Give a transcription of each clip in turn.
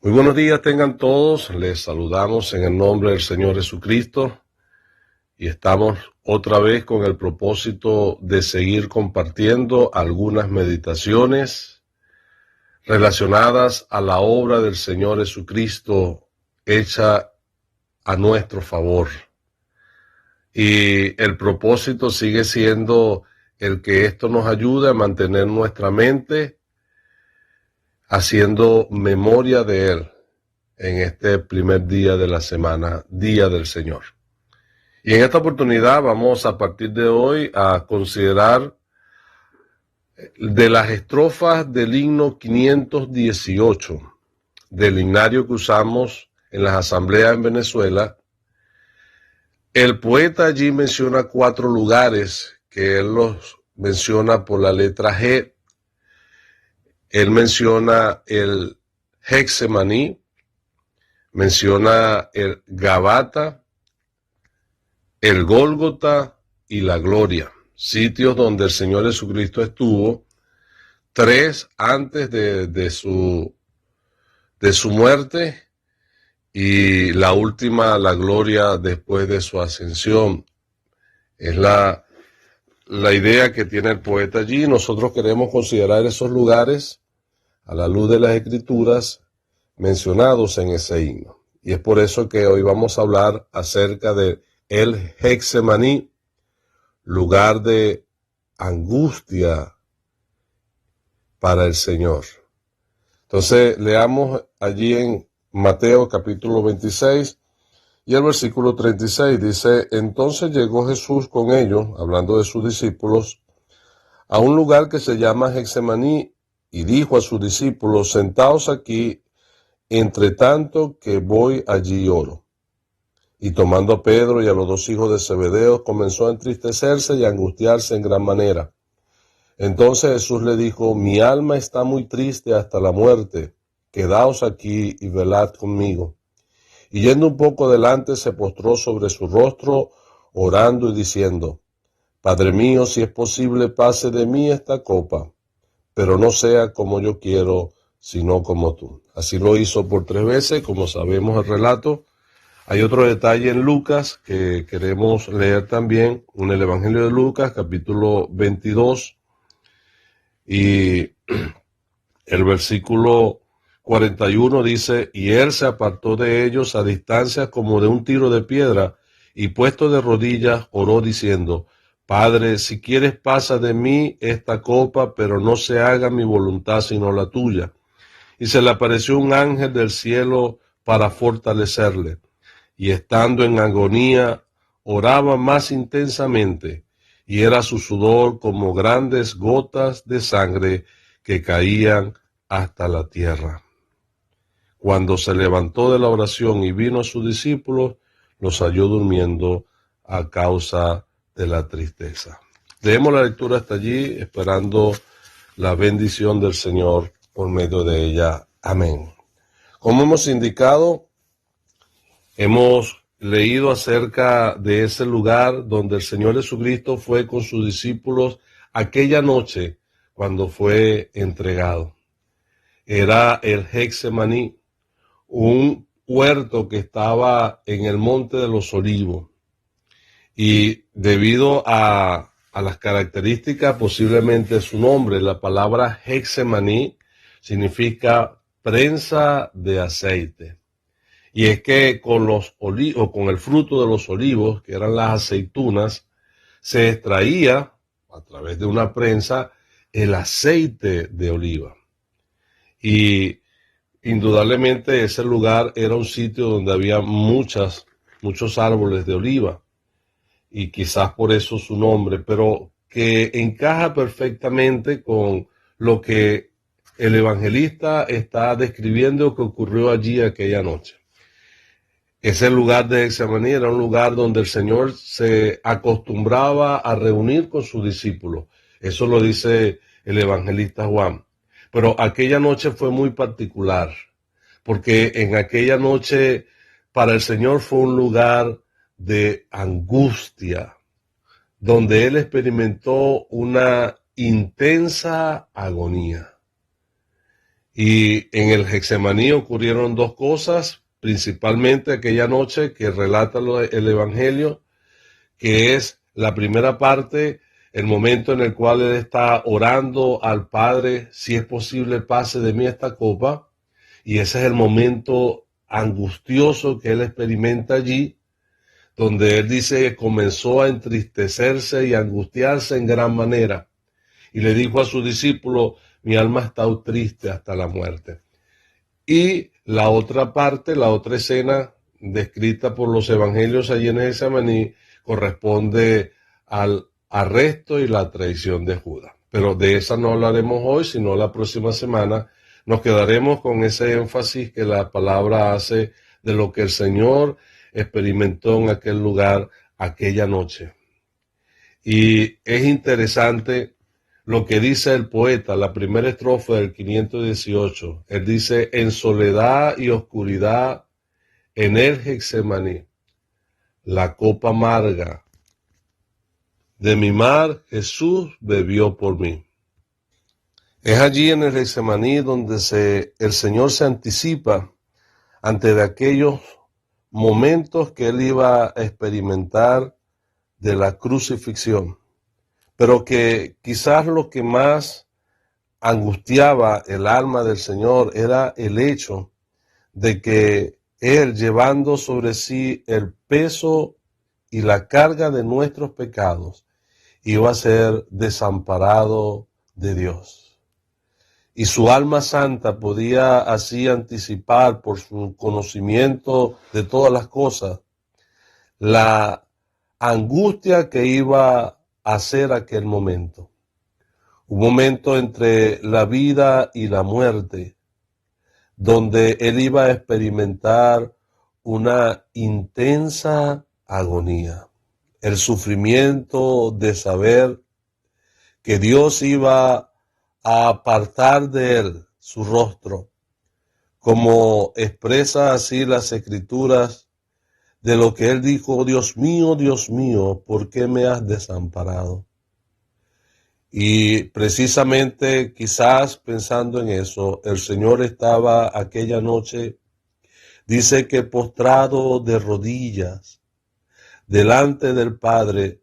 Muy buenos días tengan todos, les saludamos en el nombre del Señor Jesucristo y estamos otra vez con el propósito de seguir compartiendo algunas meditaciones relacionadas a la obra del Señor Jesucristo hecha a nuestro favor. Y el propósito sigue siendo el que esto nos ayude a mantener nuestra mente haciendo memoria de Él en este primer día de la semana, Día del Señor. Y en esta oportunidad vamos a partir de hoy a considerar de las estrofas del himno 518, del himnario que usamos en las asambleas en Venezuela. El poeta allí menciona 4 lugares que él los menciona por la letra G. Él menciona el Getsemaní, menciona el Gabata, el Gólgota y la Gloria, sitios donde el Señor Jesucristo estuvo 3 antes de su muerte y la última, la Gloria, después de su ascensión. Es la idea que tiene el poeta allí. Nosotros queremos considerar esos lugares a la luz de las Escrituras mencionados en ese himno. Y es por eso que hoy vamos a hablar acerca de el Getsemaní, lugar de angustia para el Señor. Entonces leamos allí en Mateo capítulo 26 y el versículo 36 dice: entonces llegó Jesús con ellos, hablando de sus discípulos, a un lugar que se llama Getsemaní y dijo a sus discípulos: sentaos aquí, entre tanto que voy allí y oro. Y tomando a Pedro y a los 2 hijos de Zebedeo, comenzó a entristecerse y a angustiarse en gran manera. Entonces Jesús le dijo: mi alma está muy triste hasta la muerte, quedaos aquí y velad conmigo. Y yendo un poco adelante, se postró sobre su rostro, orando y diciendo: Padre mío, si es posible, pase de mí esta copa, pero no sea como yo quiero, sino como tú. Así lo hizo por 3 veces, como sabemos el relato. Hay otro detalle en Lucas que queremos leer también, en el Evangelio de Lucas, capítulo 22, y el versículo 41 dice: y él se apartó de ellos a distancia como de un tiro de piedra, y puesto de rodillas oró diciendo: Padre, si quieres pasa de mí esta copa, pero no se haga mi voluntad sino la tuya. Y se le apareció un ángel del cielo para fortalecerle. Y estando en agonía, oraba más intensamente, y era su sudor como grandes gotas de sangre que caían hasta la tierra. Cuando se levantó de la oración y vino a sus discípulos, los halló durmiendo a causa de la tristeza. Leemos la lectura hasta allí, esperando la bendición del Señor por medio de ella. Amén. Como hemos indicado, hemos leído acerca de ese lugar donde el Señor Jesucristo fue con sus discípulos aquella noche cuando fue entregado. Era el Getsemaní, un huerto que estaba en el Monte de los Olivos. Y debido a las características posiblemente de su nombre, la palabra Getsemaní significa prensa de aceite. Y es que con los olivos, con el fruto de los olivos, que eran las aceitunas, se extraía a través de una prensa el aceite de oliva. Y indudablemente ese lugar era un sitio donde había muchos árboles de oliva, y quizás por eso su nombre, pero que encaja perfectamente con lo que el evangelista está describiendo que ocurrió allí aquella noche. Ese lugar de Getsemaní era un lugar donde el Señor se acostumbraba a reunir con sus discípulos. Eso lo dice el evangelista Juan. Pero aquella noche fue muy particular, porque en aquella noche para el Señor fue un lugar de angustia, donde Él experimentó una intensa agonía. Y en el Getsemaní ocurrieron dos cosas, principalmente aquella noche que relata el Evangelio, que es la primera parte, el momento en el cual él está orando al Padre, si es posible pase de mí esta copa, y ese es el momento angustioso que él experimenta allí, donde él dice que comenzó a entristecerse y angustiarse en gran manera, y le dijo a sus discípulos, mi alma está triste hasta la muerte. Y la otra parte, la otra escena descrita por los evangelios allí en Getsemaní corresponde al arresto y la traición de Judas. Pero de esa no hablaremos hoy, sino la próxima semana. Nos quedaremos con ese énfasis que la palabra hace de lo que el Señor experimentó en aquel lugar aquella noche. Y es interesante lo que dice el poeta, la primera estrofa del 518. Él dice, en soledad y oscuridad, en el Getsemaní, la copa amarga de mi mar, Jesús bebió por mí. Es allí en el Getsemaní donde el Señor se anticipa ante de aquellos momentos que él iba a experimentar de la crucifixión, pero que quizás lo que más angustiaba el alma del Señor era el hecho de que Él, llevando sobre sí el peso y la carga de nuestros pecados, iba a ser desamparado de Dios. Y su alma santa podía así anticipar, por su conocimiento de todas las cosas, la angustia que iba a ser aquel momento. Un momento entre la vida y la muerte, donde él iba a experimentar una intensa agonía, el sufrimiento de saber que Dios iba a apartar de él su rostro, como expresa así las Escrituras, de lo que él dijo, Dios mío, ¿por qué me has desamparado? Y precisamente quizás pensando en eso, el Señor estaba aquella noche, dice que postrado de rodillas delante del Padre,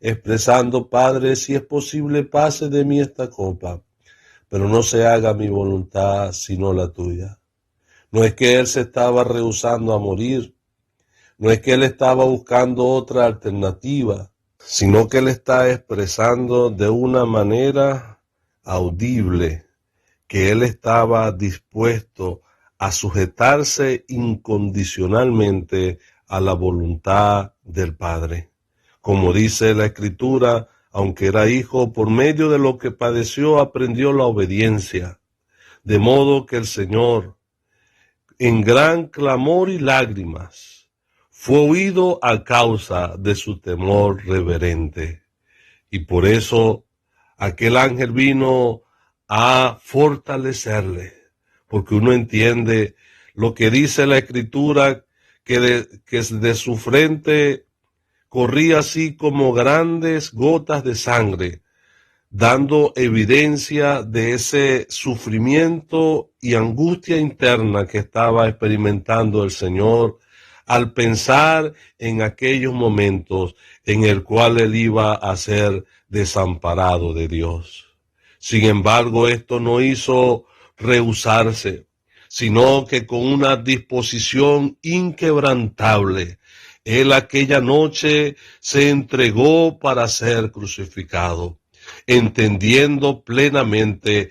expresando, Padre, si es posible, pase de mí esta copa, pero no se haga mi voluntad sino la tuya. No es que él se estaba rehusando a morir, no es que él estaba buscando otra alternativa, sino que él está expresando de una manera audible que él estaba dispuesto a sujetarse incondicionalmente a la voluntad del Padre. Como dice la Escritura, aunque era hijo, por medio de lo que padeció aprendió la obediencia, de modo que el Señor, en gran clamor y lágrimas, fue oído a causa de su temor reverente. Y por eso aquel ángel vino a fortalecerle, porque uno entiende lo que dice la Escritura, que de su frente corría así como grandes gotas de sangre, dando evidencia de ese sufrimiento y angustia interna que estaba experimentando el Señor al pensar en aquellos momentos en el cual él iba a ser desamparado de Dios. Sin embargo, esto no hizo rehusarse, sino que con una disposición inquebrantable, él aquella noche se entregó para ser crucificado, entendiendo plenamente,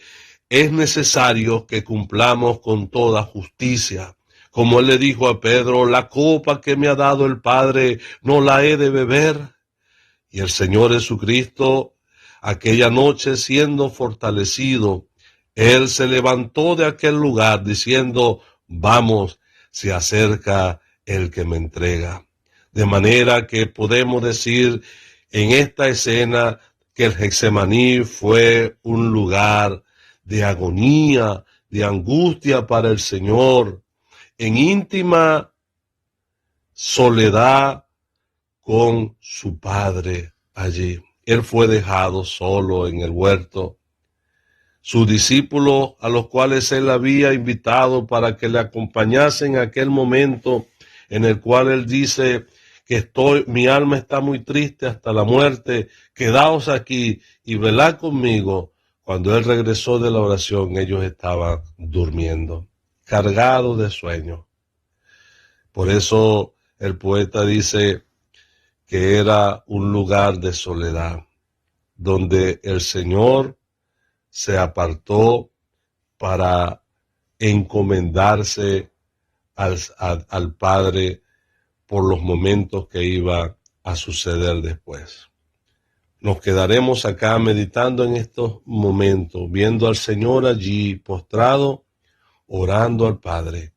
es necesario que cumplamos con toda justicia. Como él le dijo a Pedro, la copa que me ha dado el Padre, ¿no la he de beber? Y el Señor Jesucristo, aquella noche siendo fortalecido, él se levantó de aquel lugar diciendo, vamos, se acerca el que me entrega. De manera que podemos decir en esta escena que el Getsemaní fue un lugar de agonía, de angustia para el Señor, en íntima soledad con su Padre allí. Él fue dejado solo en el huerto. Sus discípulos, a los cuales él había invitado para que le acompañasen en aquel momento en el cual él dice que mi alma está muy triste hasta la muerte, quedaos aquí y velad conmigo. Cuando él regresó de la oración, ellos estaban durmiendo, cargados de sueño. Por eso el poeta dice que era un lugar de soledad, donde el Señor se apartó para encomendarse al Padre por los momentos que iba a suceder después. Nos quedaremos acá meditando en estos momentos, viendo al Señor allí postrado, orando al Padre,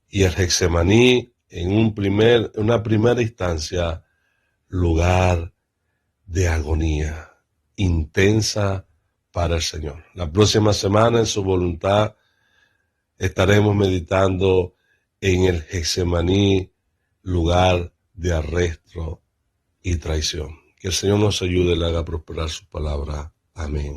y el Getsemaní en una primera instancia, lugar de agonía intensa para el Señor. La próxima semana, en su voluntad, estaremos meditando en el Getsemaní, lugar de arresto y traición. Que el Señor nos ayude y le haga prosperar su palabra. Amén.